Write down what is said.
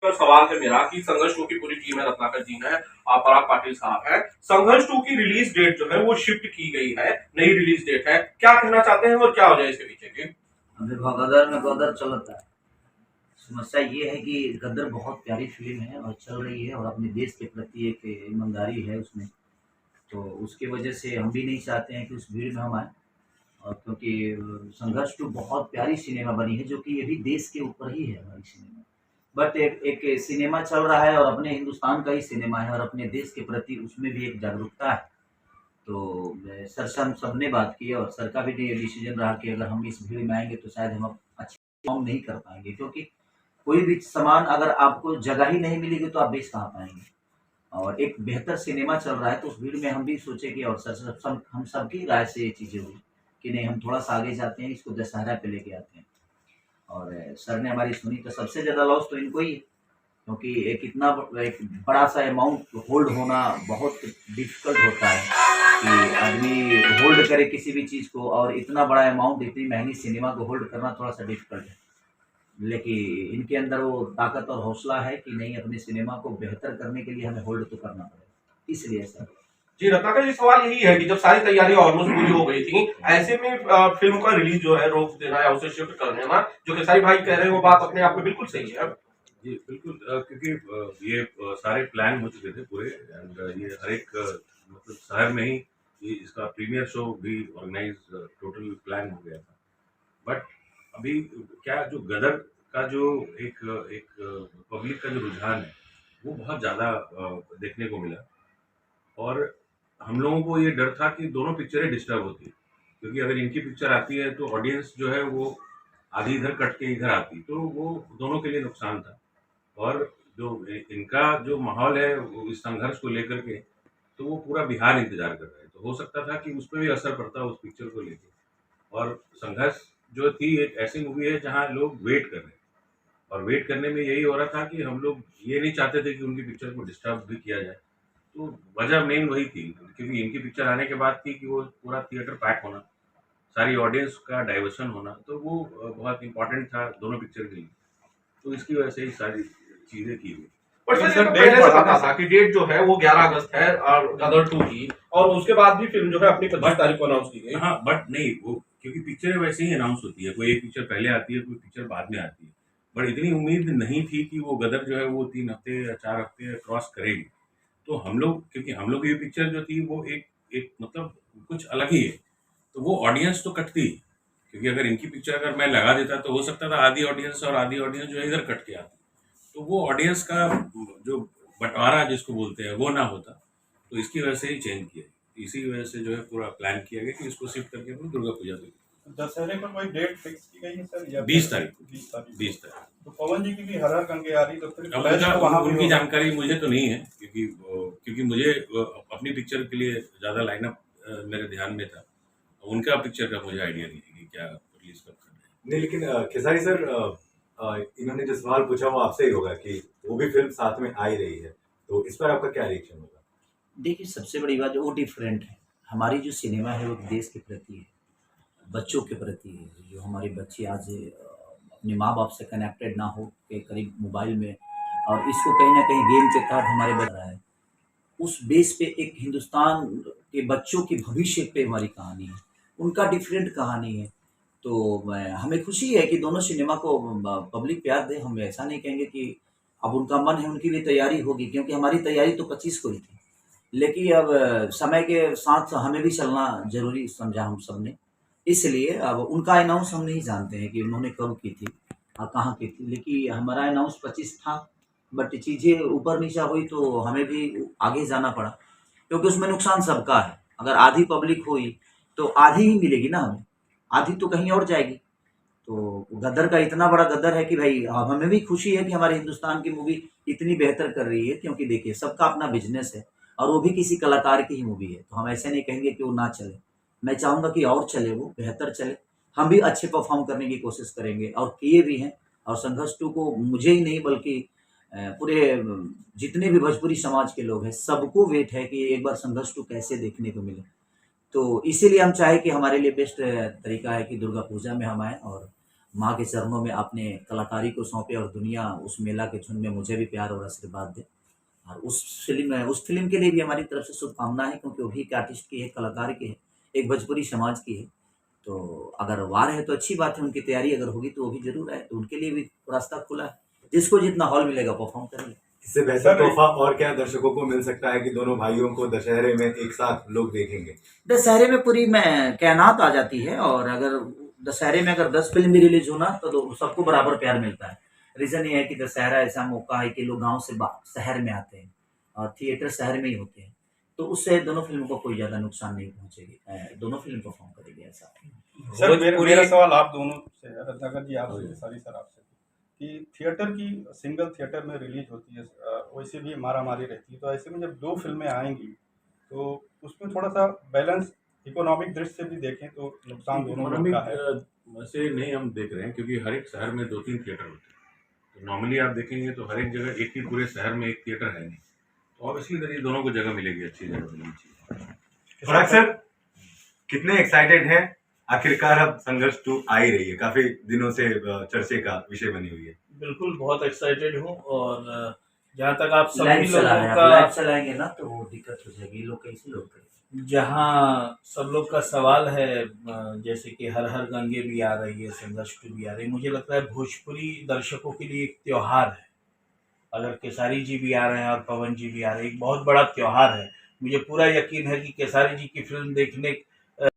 पर सवाल है मेरा कि संघर्ष 2 की पूरी टीम है, रत्नाकर जी है, पराग पाटिल साहब है। संघर्ष 2 की रिलीज डेट जो है वो शिफ्ट की गई है, नई रिलीज डेट है। क्या कहना चाहते हैं और क्या वजह है इसके पीछे की? देखो, गदर में गदर चलता है। समस्या ये है कि गदर बहुत प्यारी फिल्म है और चल रही है और अपने देश के प्रति एक ईमानदारी है उसमें। तो उसकी वजह से हम भी नहीं चाहते हैं कि उस भीड़ में हम आए। और क्योंकि संघर्ष टू बहुत प्यारी सिनेमा बनी है, जो कि ये भी देश के ऊपर ही है हमारी सिनेमा। बट एक सिनेमा चल रहा है और अपने हिंदुस्तान का ही सिनेमा है और अपने देश के प्रति उसमें भी एक जागरूकता है। तो सर से हम सबने बात की और सर का भी ये डिसीजन रहा कि अगर हम इस भीड़ में आएंगे तो शायद हम अच्छे परफॉर्म नहीं कर पाएंगे, क्योंकि कोई भी सामान अगर आपको जगह ही नहीं मिलेगी तो आप बेच कहाँ पाएंगे। और एक बेहतर सिनेमा चल रहा है तो उस भीड़ में हम भी सोचे कि और सर हम सबकी राय से ये चीज़ें हुई कि नहीं, हम थोड़ा सा आगे जाते हैं, इसको दशहरा पे लेके आते हैं। और सर ने हमारी सुनी तो सबसे ज़्यादा लॉस तो इनको ही है, क्योंकि एक बड़ा सा अमाउंट होल्ड होना बहुत डिफिकल्ट होता है कि आदमी होल्ड करे किसी भी चीज़ को, और इतना बड़ा अमाउंट इतनी महंगी सिनेमा को होल्ड करना थोड़ा सा डिफिकल्ट है। लेकिन इनके अंदर वो ताकत और हौसला है कि नहीं, अपने सिनेमा को बेहतर करने के लिए हमें होल्ड तो करना पड़ेगा, इसलिए सर। जी, रत्नाकर जी, सवाल यही है कि जब सारी तैयारियां ऑलमोस्ट पूरी हो गई थी, ऐसे में फिल्म का रिलीज जो है रोक देना या उसे शिफ्ट कर देना, जो खेसारी भाई कह रहे हैं वो बात अपने आप में बिल्कुल सही है। जी बिल्कुल, क्योंकि ये सारे प्लान हो चुके थे पूरे, एंड ये हर एक मतलब शहर में ही इसका प्रीमियर शो भी ऑर्गेनाइज टोटल प्लान हो गया था। बट अभी क्या, जो गदर का जो एक एक पब्लिक का जो रुझान है वो बहुत ज़्यादा देखने को मिला। और हम लोगों को ये डर था कि दोनों पिक्चरें डिस्टर्ब होती है, क्योंकि अगर इनकी पिक्चर आती है तो ऑडियंस जो है वो आधी इधर कट के इधर आती, तो वो दोनों के लिए नुकसान था। और जो इनका जो माहौल है वो इस संघर्ष को लेकर के, तो वो पूरा बिहार इंतजार कर रहा है, तो हो सकता था कि उस पर भी असर पड़ता उस पिक्चर को लेकर। और संघर्ष जो थी एक ऐसी मूवी है जहाँ लोग वेट कर रहे हैं, और वेट करने में यही हो रहा था कि हम लोग ये नहीं चाहते थे कि उनकी पिक्चर को डिस्टर्ब भी किया जाए। तो वजह मेन वही थी, क्योंकि इनकी पिक्चर आने के बाद थी कि वो पूरा थिएटर पैक होना, सारी ऑडियंस का डाइवर्शन होना, तो वो बहुत इंपॉर्टेंट था दोनों पिक्चर के लिए। तो इसकी वजह से ही सारी चीज़ें की हुई। पर सर तो पहले से पता था कि डेट जो है वो 11 अगस्त है और गदर 2 की, और उसके बाद भी फिल्म जो है अपनी 25 तारीख को अनाउंस की गई। हाँ, बट नहीं, वो क्योंकि पिक्चरें वैसे ही अनाउंस होती है, कोई एक पिक्चर पहले आती है, कोई पिक्चर बाद में आती है। बट इतनी उम्मीद नहीं थी कि वो गदर जो है वो 3 हफ्ते या 4 हफ्ते क्रॉस करेगी। तो हम लोग, क्योंकि हम लोग की पिक्चर जो थी वो एक एक मतलब कुछ अलग ही है, तो वो ऑडियंस तो कटती ही। क्योंकि अगर इनकी पिक्चर अगर मैं लगा देता तो हो सकता था आधी ऑडियंस और आधी ऑडियंस जो है इधर कट के आती, तो वो ऑडियंस का जो बंटवारा जिसको बोलते हैं वो ना होता। तो इसकी वजह से ही चेंज किया, इसी वजह से जो है पूरा प्लान किया गया कि इसको शिफ्ट करके हम दुर्गा पूजा पे। दशहरे पर कोई डेट फिक्स की गई है सर, या 20 तारीख को। 20 तारीख। तो पवन जी की भी हर हर गंगे आ रही, तो फिर अब clash तो वहाँ भी उनकी होगा। जानकारी मुझे तो नहीं है, क्योंकि मुझे अपनी पिक्चर के लिए ज़्यादा लाइनअप मेरे ध्यान में था। उनका पिक्चर का मुझे आइडिया नहीं है कि क्या रिलीज कब करना है। नहीं, लेकिन खेसारी सर, इन्होंने जो सवाल पूछा वो आपसे ही होगा कि वो भी फिल्म साथ में आ ही रही है, तो इस पर आपका क्या रिएक्शन होगा? देखिए, सबसे बड़ी बात वो डिफरेंट है। हमारी जो सिनेमा है वो देश के प्रति है, बच्चों के प्रति है। जो हमारे बच्चे आज अपने माँ बाप से कनेक्टेड ना हो के करीब मोबाइल में, और इसको कहीं ना कहीं गेम के तहत हमारे बच रहा है, उस बेस पे एक हिंदुस्तान के बच्चों के भविष्य पे हमारी कहानी है, उनका डिफरेंट कहानी है। तो हमें खुशी है कि दोनों सिनेमा को पब्लिक प्यार दे। हम ऐसा नहीं कहेंगे कि अब उनका मन है, उनकी भी तैयारी होगी, क्योंकि हमारी तैयारी तो 25 को ही थी। लेकिन अब समय के साथ हमें भी चलना ज़रूरी समझा हम सब ने, इसलिए अब उनका अनाउंस हम नहीं जानते हैं कि उन्होंने कब की थी और कहाँ की थी। लेकिन हमारा अनाउंस 25 था, बट चीज़ें ऊपर नीचा हुई तो हमें भी आगे जाना पड़ा, क्योंकि उसमें नुकसान सबका है। अगर आधी पब्लिक हुई तो आधी ही मिलेगी ना हमें, आधी तो कहीं और जाएगी। तो गदर का इतना बड़ा गदर है कि भाई हमें भी खुशी है कि हमारे हिंदुस्तान की मूवी इतनी बेहतर कर रही है, क्योंकि देखिए सबका अपना बिजनेस है और वो भी किसी कलाकार की ही मूवी है, तो हम ऐसे नहीं कहेंगे कि वो ना चले। मैं चाहूँगा कि और चले, वो बेहतर चले, हम भी अच्छे परफॉर्म करने की कोशिश करेंगे और किए भी हैं। और संघर्ष 2 को मुझे ही नहीं बल्कि पूरे जितने भी भोजपुरी समाज के लोग हैं सबको वेट है कि एक बार संघर्ष 2 कैसे देखने को मिले। तो इसीलिए हम चाहे कि हमारे लिए बेस्ट तरीका है कि दुर्गा पूजा में हम आएँ और माँ के चरणों में अपने कलाकारी को सौंपे और दुनिया उस मेला के झुंड में मुझे भी प्यार और आशीर्वाद दे। और उस फिल्म के लिए भी हमारी तरफ से शुभकामना है, क्योंकि वो भी एक आर्टिस्ट की है, कलाकार की है, एक भोजपुरी समाज की है। तो अगर वार है तो अच्छी बात है, उनकी तैयारी अगर होगी तो वो भी जरूर है, तो उनके लिए भी रास्ता खुला है, जिसको जितना हॉल मिलेगा परफॉर्म करेंगे। इससे बेहतर तोहफा और क्या दर्शकों को मिल सकता है कि दोनों भाइयों को दशहरे में एक साथ लोग देखेंगे? दशहरे में पूरी मैं कायनात आ जाती है, और अगर दशहरे में अगर 10 फिल्म भी रिलीज होना तो सबको बराबर प्यार मिलता है। रीज़न ये है कि दशहरा ऐसा मौका है कि लोग गांव से शहर में आते हैं और थिएटर शहर में ही होते हैं, तो उससे दोनों फिल्मों को कोई ज़्यादा नुकसान नहीं पहुंचेगी, दोनों फिल्म परफॉर्म करेगी ऐसा। सर मेरा सवाल आप दोनों से है, रत्नाकर जी आपसे, सारी सर आपसे, कि थिएटर की सिंगल थिएटर में रिलीज होती है, वैसे भी मारामारी रहती है, तो ऐसे में जब 2 फिल्में आएंगी तो उसमें थोड़ा सा बैलेंस इकोनॉमिक दृष्टि से भी देखें तो नुकसान दोनों में का है। से नहीं हम देख रहे हैं, क्योंकि हर एक शहर में 2-3 थिएटर होते हैं। तो नॉर्मली आप देखेंगे तो हर एक जगह एक ही पूरे शहर में एक थिएटर है नहीं, तो ऑब्वियसली इधर दोनों को जगह मिलेगी, अच्छी जगह मिलेगी। पराग सर, कितने एक्साइटेड हैं? आखिरकार अब संघर्ष 2 आ ही रही है, काफी दिनों से चर्चे का विषय बनी हुई है। बिल्कुल बहुत एक्साइटेड हूँ, और जहाँ तक आप सभी लाइव चला लोगों है, का, लाइव चलाएंगे ना तो वो दिक्कत हो जाएगी, लोग कैसे लोग करेंगे। जहाँ सब लोग का सवाल है, जैसे कि हर हर गंगे भी आ रही है, संघर्ष 2 भी आ रही है, मुझे लगता है भोजपुरी दर्शकों के लिए एक त्योहार है। अगर केसारी जी भी आ रहे हैं और पवन जी भी आ रहे हैं, एक बहुत बड़ा त्योहार है। मुझे पूरा यकीन है कि केसारी जी की फिल्म देखने